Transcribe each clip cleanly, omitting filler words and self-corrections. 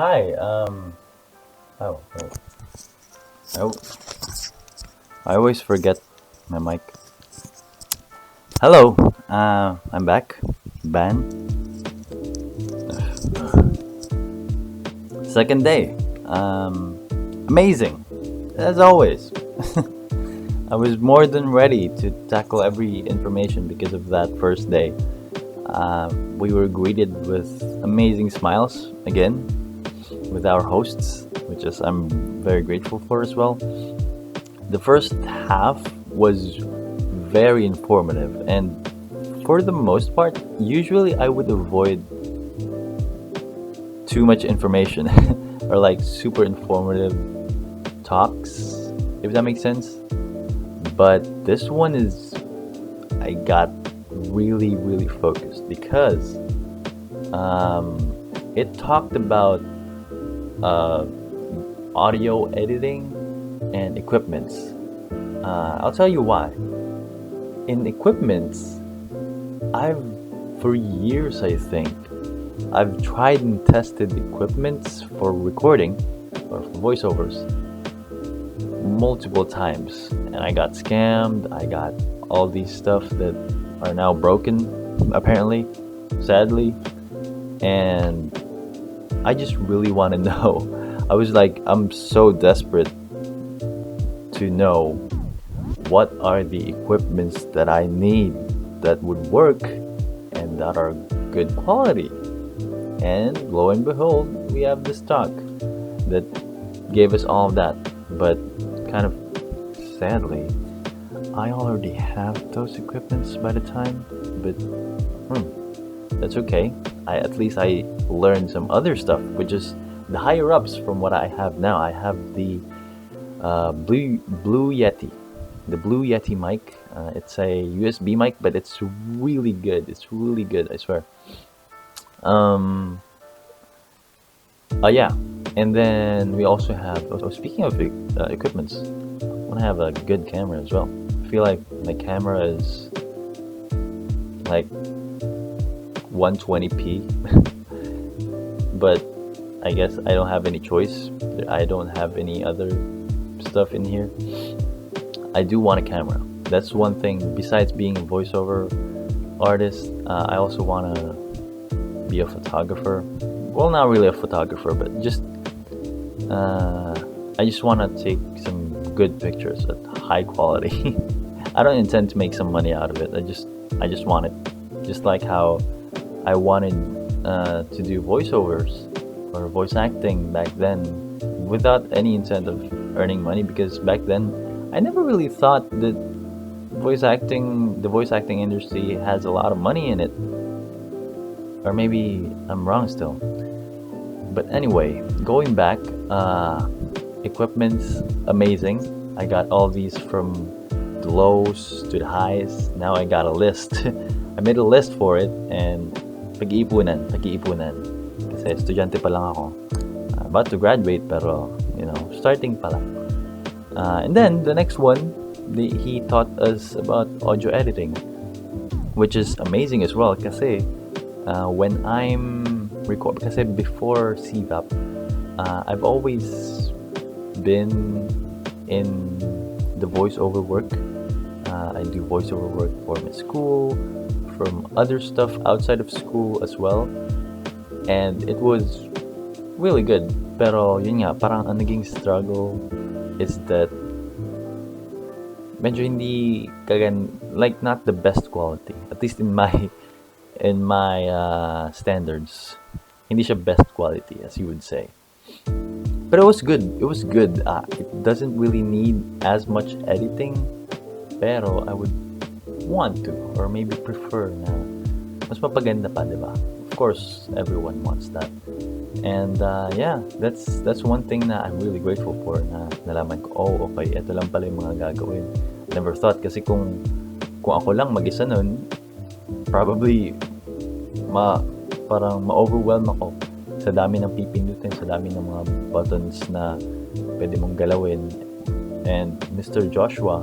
Hi. Oh, wait. Oh, I always forget my mic. Hello. I'm back. Ban. Second day. Amazing. As always. I was more than ready to tackle every information because of that first day. We were greeted with amazing smiles again with our hosts, which is I'm very grateful for as well. The first half was very informative, and for the most part, usually I would avoid too much information or like super informative talks, if that makes sense. But this one is, I got really focused because it talked about uh, audio editing and equipments. I'll tell you why. In equipments, I've for years I think I've tried and tested equipments for recording or for voiceovers multiple times, and I got scammed. I got all these stuff that are now broken, apparently, sadly, and I just really want to know. I was like, I'm so desperate to know what are the equipments that I need that would work and that are good quality. And lo and behold, we have the stock that gave us all of that. But kind of sadly, I already have those equipments by the time. But that's okay. At least I learned some other stuff, which is the higher ups from what I have now. I have the Blue Yeti, the Blue Yeti mic. It's a USB mic, but it's really good. It's really good, I swear. Um, yeah, and then we also have. Oh, speaking of equipments, I want to have a good camera as well. I feel like my camera is like 120p, but I guess I don't have any choice. I don't have any other stuff in here. I do want a camera. That's one thing. Besides being a voiceover artist, I also want to be a photographer. Well, not really a photographer, but just I just want to take some good pictures at high quality. I don't intend to make some money out of it. I just want it. Just like how I wanted to do voiceovers or voice acting back then without any intent of earning money, because back then I never really thought that the voice acting industry has a lot of money in it. Or maybe I'm wrong still. But anyway, going back, equipment's amazing. I got all these from the lows to the highs. Now I got a list. I made a list for it, and pag-iipunan. Kasi estudyante pa lang ako. About to graduate, pero, starting pa lang. And then, the next one, he taught us about audio editing, which is amazing as well, kasi when I'm kasi before CVAP, I've always been in the voiceover work. I do voiceover work for my school, from other stuff outside of school as well, and it was really good. Pero yun nga, parang ang naging struggle is that medyo hindi like not the best quality, at least in my standards. Hindi siya best quality, as you would say. But it was good. It was good. It doesn't really need as much editing, pero I would want to, or maybe prefer na mas mapaganda pa, di ba? Of course, everyone wants that. And yeah, that's one thing na I'm really grateful for, na nalaman ko, oh, okay, ito lang pala yung mga gagawin. Never thought, kasi kung ako lang mag-isa nun, probably parang ma-overwhelm ako sa dami ng pipindutin, sa dami ng mga buttons na pwede mong galawin. And Mr. Joshua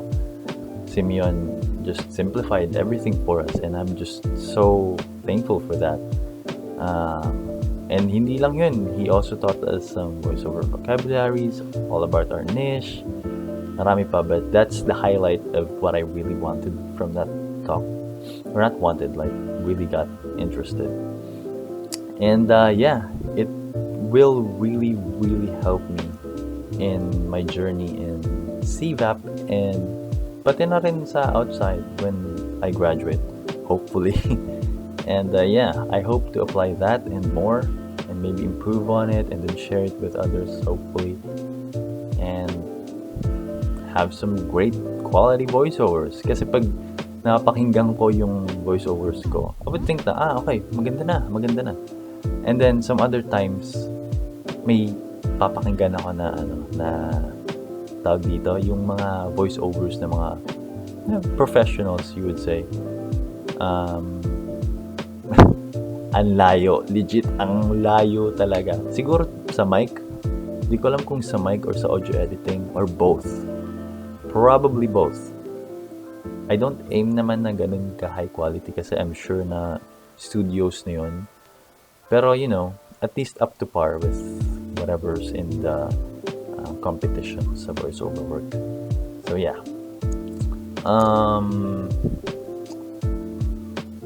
Simeon just simplified everything for us, and I'm just so thankful for that. And hindi lang yun, he also taught us some voiceover vocabularies, all about our niche, marami pa, but that's the highlight of what I really wanted from that talk. Or not wanted, like really got interested. And yeah, it will really, really help me in my journey in CVAP and pati na rin sa outside when I graduate, hopefully. And yeah, I hope to apply that and more and maybe improve on it and then share it with others, hopefully. And have some great quality voiceovers. Kasi pag napakinggan ko yung voiceovers ko, I would think na, okay, maganda na. And then some other times, may papakinggan ako na tawag dito, yung mga voiceovers na mga professionals, you would say. Ang layo, legit, ang layo talaga. Siguro sa mic, di ko alam kung sa mic or sa audio editing or both. Probably both. I don't aim naman na ganun ka high quality kasi I'm sure na studios na yun. Pero you know, at least up to par with whatever's in the competition sa voiceover work. So yeah.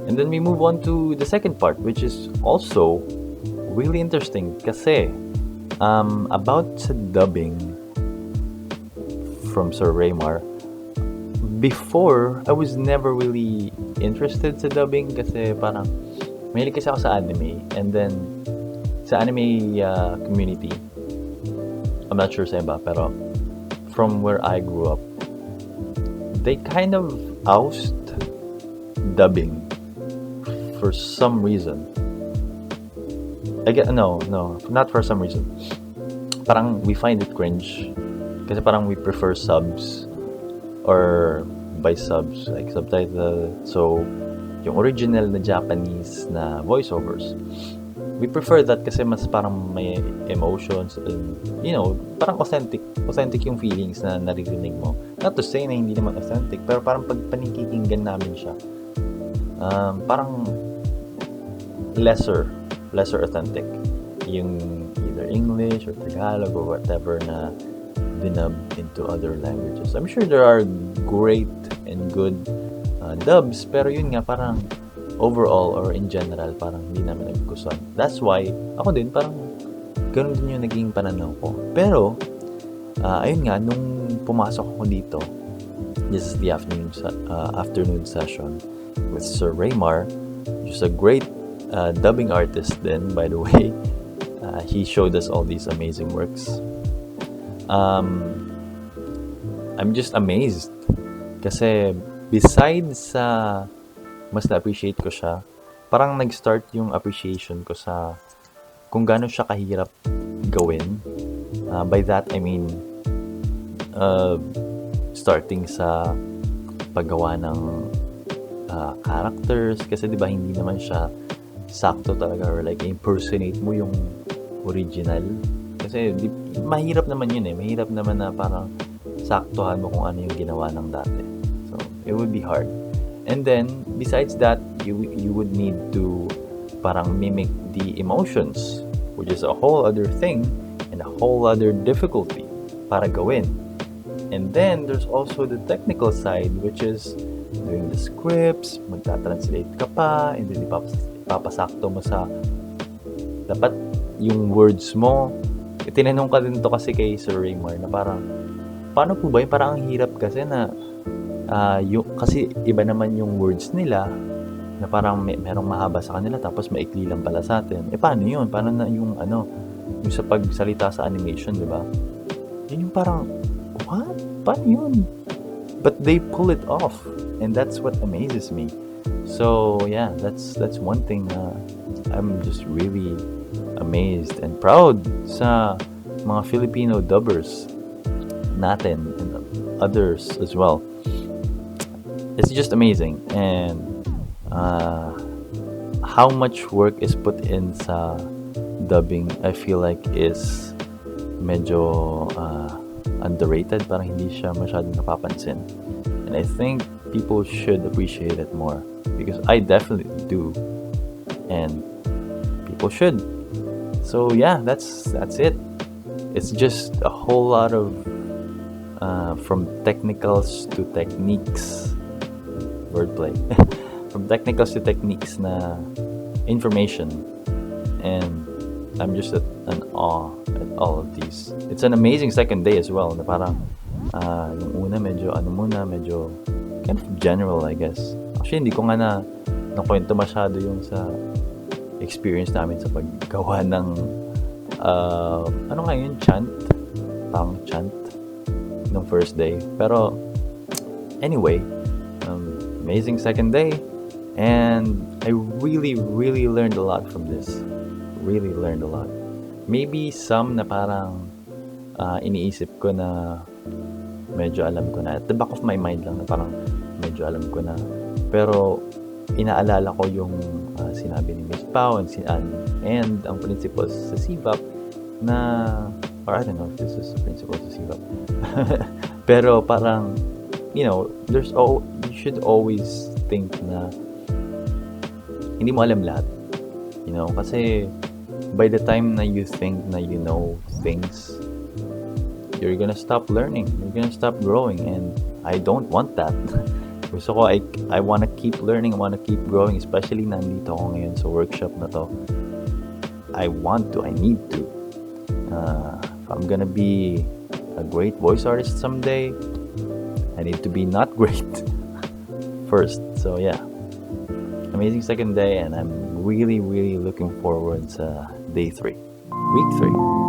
And then we move on to the second part, which is also really interesting kasi about sa dubbing from Sir Raymar. Before, I was never really interested sa dubbing kasi parang mahilig kasi ako sa anime. And then, sa anime community, I'm not sure sa iba, pero from where I grew up, they kind of oust dubbing for some reason. No, not for some reason. Parang we find it cringe kasi parang we prefer subs or by subs, like subtitle. So, yung original na Japanese na voiceovers, we prefer that kasi mas parang may emotions and, you know, parang authentic yung feelings na naririnig mo. Not to say na hindi naman authentic, pero parang pag panikikinggan namin siya, parang lesser authentic yung either English or Tagalog or whatever na dinubbed into other languages. I'm sure there are great and good dubs, pero yun nga parang overall or in general parang hindi namin nagugustuhan. That's why ako din parang ganun din yung naging pananaw ko. Pero ayun nga, nung pumasok ako dito, this is the afternoon session with Sir Raymar, who's a great dubbing artist then, by the way. He showed us all these amazing works. I'm just amazed kasi besides sa mas na-appreciate ko siya, parang nag-start yung appreciation ko sa kung gaano siya kahirap gawin. By that, I mean starting sa paggawa ng characters kasi 'di ba hindi naman siya sakto talaga or like impersonate mo yung original kasi mahirap naman yun mahirap naman na parang saktuhan mo kung ano yung ginawa ng dati, so it would be hard. And then besides that, you would need to parang mimic the emotions, which is a whole other thing and a whole other difficulty para gawin. And then there's also the technical side, which is doing the scripts, magta-translate ka pa, and then ipapasakto mo sa dapat yung words mo. Tinanong ka din to kasi kay Sir Raymar na parang paano po ba yun? Parang ang hirap kasi na kasi iba naman yung words nila na parang merong mahaba sa kanila tapos maikli lang pala sa atin. Paano yun? Paano na yung yung sa pagsalita sa animation, di ba? Yun yung parang what? Paano yun? But they pull it off, and that's what amazes me. So yeah, that's one thing I'm just really amazed and proud sa mga Filipino dubbers natin and others as well. It's just amazing, and how much work is put in sa dubbing, I feel like is medyo underrated, parang hindi siya masyadong napapansin. And I think people should appreciate it more because I definitely do, and people should. So yeah, that's it. It's just a whole lot of from technicals to techniques, wordplay, from technicals to techniques na information, and I'm just at an awe at all of these. It's an amazing second day as well. Na parang yung una medyo medyo kind of general, I guess. Actually, hindi ko nga nakwento masyado yung sa experience namin sa paggawa ng ano nga yun, chant, parang chant ng first day. Pero anyway, amazing second day, and I really learned a lot from this. Really learned a lot. Maybe some na parang iniisip ko na medyo alam ko na. At the back of my mind lang na parang medyo alam ko na. Pero inaalala ko yung sinabi ni Miss Pao and ang principles sa CVAP na, or I don't know if this is the principles sa CVAP. Pero parang, you know, you should always think na hindi mo alam lahat. You know, kasi by the time na you think na you know things, you're gonna stop learning. You're gonna stop growing, and I don't want that. Gusto ko, I wanna keep learning, I wanna keep growing, especially nandito ako ngayon sa workshop na to. I need to. If I'm gonna be a great voice artist someday, I need to be not great first. So yeah, amazing second day, and I'm really looking forward to day 3, week 3.